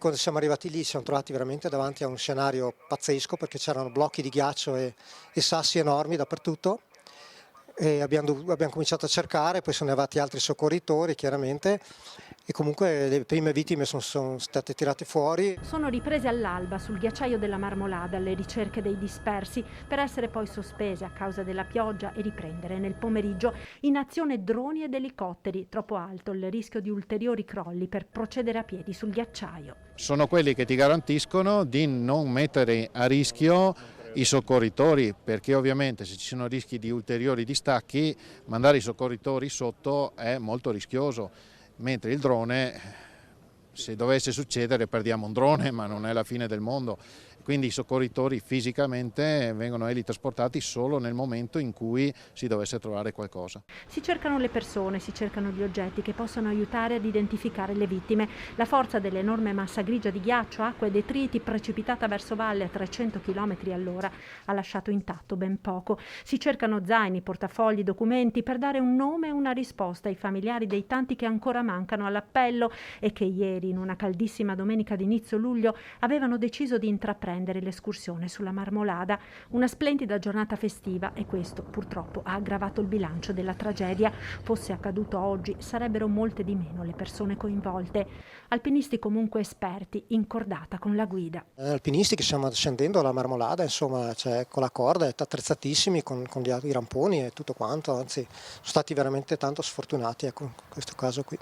quando siamo arrivati lì ci siamo trovati veramente davanti a un scenario pazzesco perché c'erano blocchi di ghiaccio e sassi enormi dappertutto. E abbiamo cominciato a cercare, poi sono arrivati altri soccorritori chiaramente e comunque le prime vittime sono state tirate fuori. Sono riprese all'alba sul ghiacciaio della Marmolada alle ricerche dei dispersi per essere poi sospese a causa della pioggia e riprendere nel pomeriggio in azione droni ed elicotteri, troppo alto il rischio di ulteriori crolli per procedere a piedi sul ghiacciaio. Sono quelli che ti garantiscono di non mettere a rischio i soccorritori, perché ovviamente se ci sono rischi di ulteriori distacchi mandare i soccorritori sotto è molto rischioso, mentre il drone, se dovesse succedere perdiamo un drone, ma non è la fine del mondo. Quindi i soccorritori fisicamente vengono trasportati solo nel momento in cui si dovesse trovare qualcosa. Si cercano le persone, si cercano gli oggetti che possono aiutare ad identificare le vittime. La forza dell'enorme massa grigia di ghiaccio, acqua e detriti precipitata verso valle a 300 km all'ora ha lasciato intatto ben poco. Si cercano zaini, portafogli, documenti per dare un nome e una risposta ai familiari dei tanti che ancora mancano all'appello e che ieri, in una caldissima domenica di inizio luglio, avevano deciso di intraprendere l'escursione sulla Marmolada. Una splendida giornata festiva e questo purtroppo ha aggravato il bilancio della tragedia. Fosse accaduto oggi sarebbero molte di meno le persone coinvolte. Alpinisti comunque esperti, in cordata con la guida. Alpinisti che stiamo scendendo alla Marmolada, insomma, cioè, con la corda, attrezzatissimi con i ramponi e tutto quanto, anzi sono stati veramente tanto sfortunati, ecco, in questo caso qui.